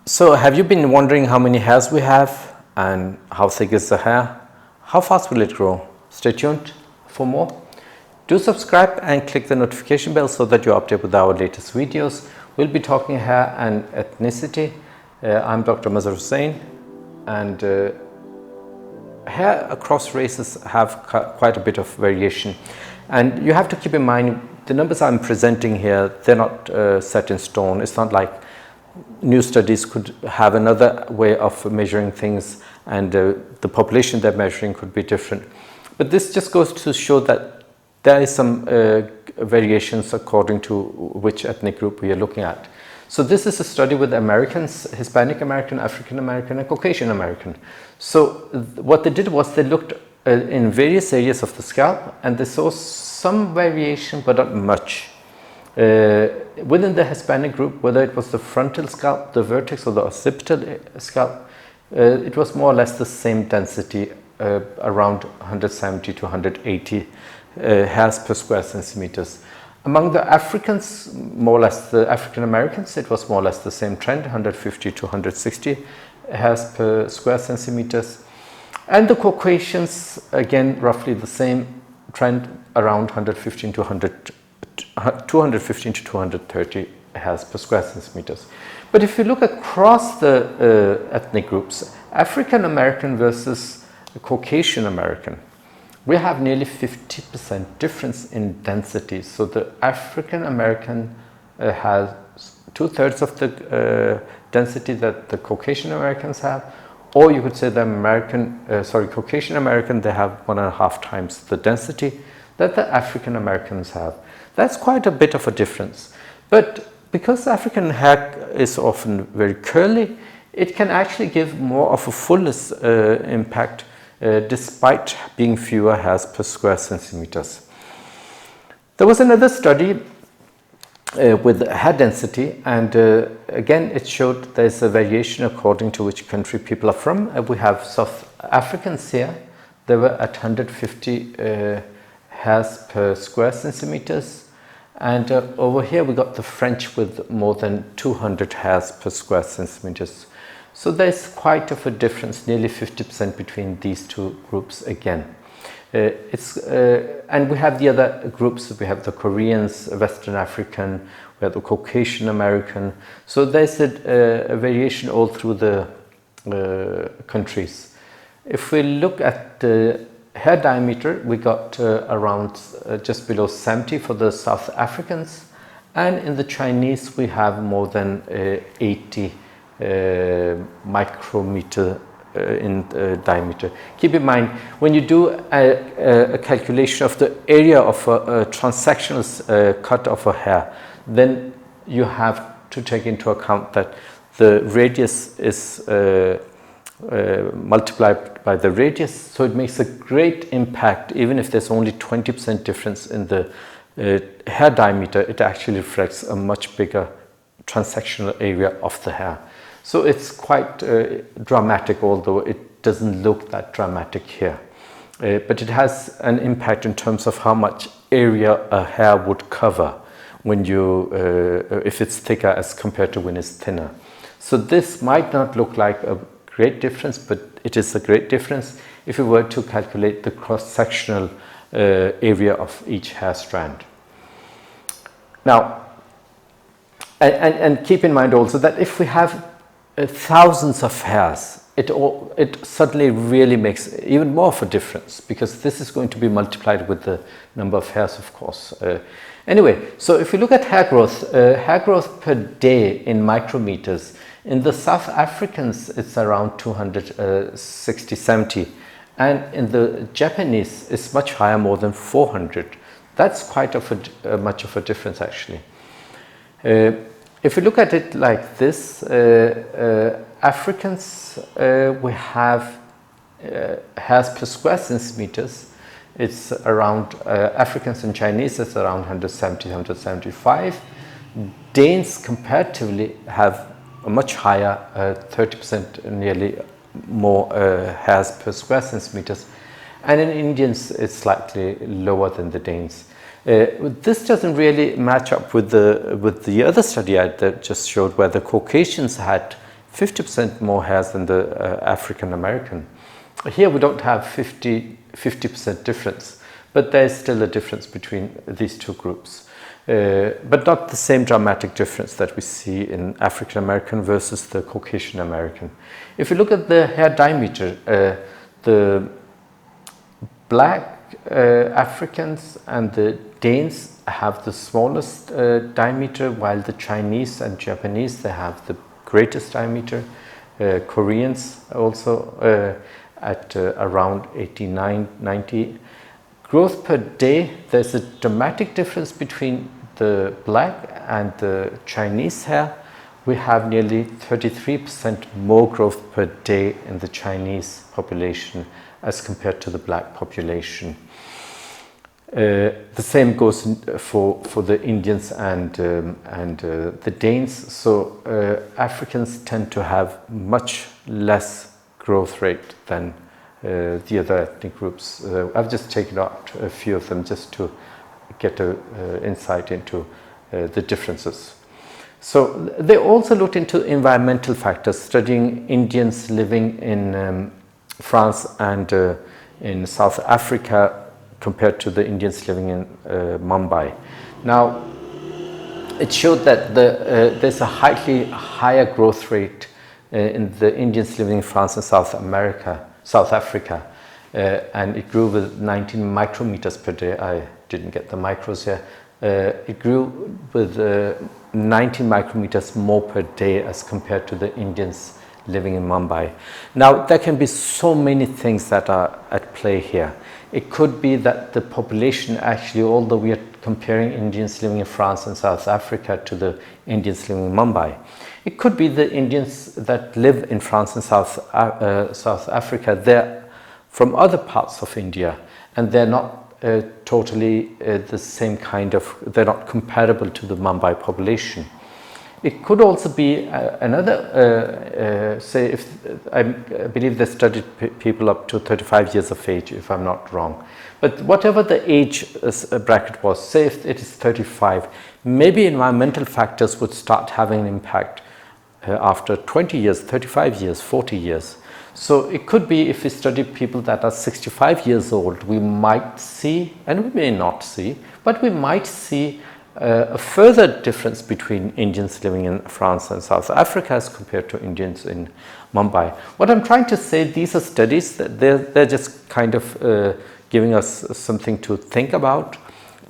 So have you been wondering how many hairs we have and how thick is the hair? How fast will it grow? Stay tuned for more. Do subscribe and click the notification bell so that you're updated with our latest videos. We'll be talking hair and ethnicity. I'm Dr. Mazhar Hussain, and hair across races have quite a bit of variation. And you have to keep in mind the numbers I'm presenting here, they're not set in stone. It's not like new studies could have another way of measuring things, and the population they're measuring could be different. But this just goes to show that there is some variations according to which ethnic group we are looking at. So this is a study with Americans, Hispanic American, African American, and Caucasian American. So what they did was they looked in various areas of the scalp, and they saw some variation but not much. Within the Hispanic group, whether it was the frontal scalp, the vertex, or the occipital scalp, it was more or less the same density, around 170 to 180 hairs per square centimeters. Among the Africans, more or less the African Americans, it was more or less the same trend, 150 to 160 hairs per square centimeters. And the Caucasians, again, roughly the same trend, around 215 to 230 hairs per square centimeters. But if you look across the ethnic groups, African American versus Caucasian American, we have nearly 50% difference in density. So the African American has 2/3 of the density that the Caucasian Americans have, or you could say the Caucasian American, they have 1.5 times the density that the African Americans have. That's quite a bit of a difference. But because African hair is often very curly, it can actually give more of a fullness impact despite being fewer hairs per square centimeters. There was another study with hair density, and again it showed there's a variation according to which country people are from. We have South Africans here. They were at 150 hairs per square centimeters, and over here we got the French with more than 200 hairs per square centimeters. So there's quite of a difference, nearly 50% between these two groups again. And we have the other groups. We have the Koreans, Western African, we have the Caucasian American. So there's a variation all through the countries. If we look at the hair diameter, we got around just below 70 for the South Africans, and in the Chinese we have more than 80 micrometer in diameter. Keep in mind, when you do a calculation of the area of a transectional cut of a hair, then you have to take into account that the radius is multiplied by the radius, so it makes a great impact. Even if there's only 20% difference in the hair diameter, it actually reflects a much bigger transectional area of the hair. So it's quite dramatic, although it doesn't look that dramatic here. But it has an impact in terms of how much area a hair would cover when if it's thicker as compared to when it's thinner. So this might not look like a great difference, but it is a great difference if you were to calculate the cross-sectional area of each hair strand. Now, and keep in mind also that if we have thousands of hairs, it suddenly really makes even more of a difference, because this is going to be multiplied with the number of hairs, of course. Anyway, so if you look at hair growth per day in micrometers, in the South Africans it's around 260-70, and in the Japanese it's much higher, more than 400. That's quite much of a difference actually. If you look at it like this, Africans, we have hairs per square centimeters. It's around, Africans and Chinese, it's around 170, 175. Danes comparatively have a much higher, 30% nearly more hairs per square centimeters. And in Indians, it's slightly lower than the Danes. This doesn't really match up with the other study I just showed, where the Caucasians had 50% more hairs than the African American. Here we don't have 50% difference, but there is still a difference between these two groups. But not the same dramatic difference that we see in African American versus the Caucasian American. If you look at the hair diameter, the black Africans and the Danes have the smallest diameter, while the Chinese and Japanese, they have the greatest diameter. Koreans also at around 89, 90. Growth per day, there's a dramatic difference between the black and the Chinese hair. We have nearly 33% more growth per day in the Chinese population as compared to the black population. The same goes for the Indians and the Danes. So Africans tend to have much less growth rate than the other ethnic groups. I've just taken out a few of them just to get an insight into the differences. So they also looked into environmental factors, studying Indians living in France and in South Africa compared to the Indians living in Mumbai. Now, it showed that there's a higher growth rate in the Indians living in France and South Africa, and it grew with 19 micrometers per day. I didn't get the micros here. It grew with 19 micrometers more per day as compared to the Indians living in Mumbai. Now, there can be so many things that are at play here. It could be that the population actually, although we are comparing Indians living in France and South Africa to the Indians living in Mumbai, it could be the Indians that live in France and South Africa, they're from other parts of India, and they're not totally the same kind of, they're not comparable to the Mumbai population. It could also be another, say, if I believe they studied people up to 35 years of age, if I'm not wrong. But whatever the age bracket was, say if it is 35, maybe environmental factors would start having an impact after 20 years, 35 years, 40 years. So it could be if we study people that are 65 years old, we might see, and we may not see, but we might see a further difference between Indians living in France and South Africa as compared to Indians in Mumbai. What I'm trying to say, these are studies that they're just kind of giving us something to think about,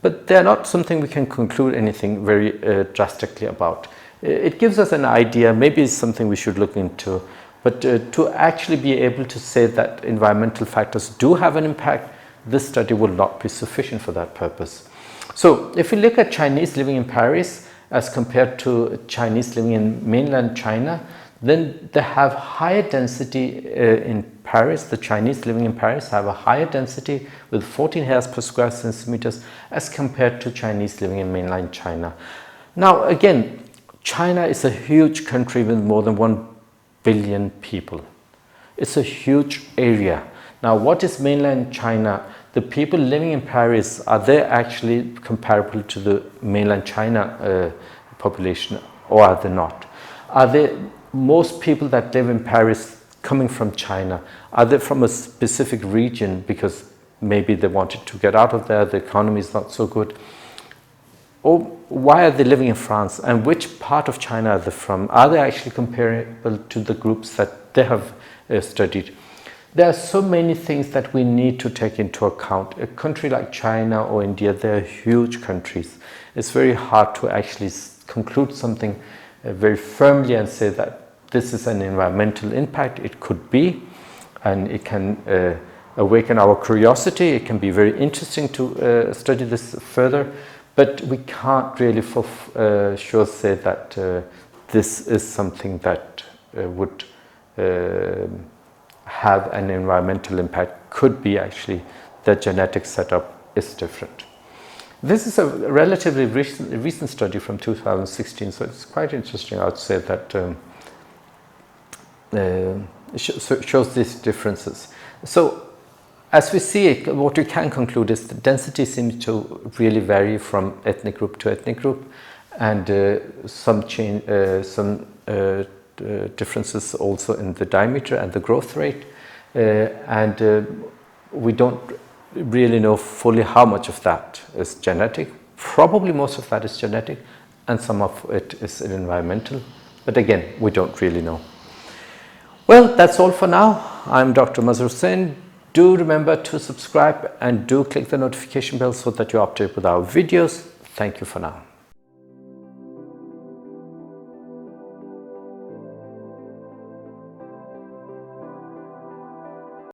but they're not something we can conclude anything very drastically about. It gives us an idea, maybe it's something we should look into, but to actually be able to say that environmental factors do have an impact, this study will not be sufficient for that purpose. So if we look at Chinese living in Paris as compared to Chinese living in mainland China, then they have higher density in Paris. The Chinese living in Paris have a higher density with 14 hairs per square centimeters as compared to Chinese living in mainland China. Now again, China is a huge country with more than 1 billion people. It's a huge area. Now what is mainland China? The people living in Paris, are they actually comparable to the mainland China population, or are they not? Are they, most people that live in Paris coming from China, are they from a specific region because maybe they wanted to get out of there, the economy is not so good? Or why are they living in France, and which part of China are they from? Are they actually comparable to the groups that they have studied? There are so many things that we need to take into account. A country like China or India, they're huge countries. It's very hard to actually conclude something very firmly and say that this is an environmental impact. It could be, and it can awaken our curiosity. It can be very interesting to study this further, but we can't really for sure say that this is something that would have an environmental impact. Could be actually the genetic setup is different. This is a relatively recent study from 2016, so it's quite interesting. I would say that it shows these differences. So as we see it, what we can conclude is the density seems to really vary from ethnic group to ethnic group, and some differences also in the diameter and the growth rate, and we don't really know fully how much of that is genetic. Probably most of that is genetic, and some of it is environmental, but again, we don't really know. Well, that's all for now. I'm Dr. Mazhar Hussain. Do remember to subscribe and do click the notification bell so that you're updated with our videos. Thank you for now.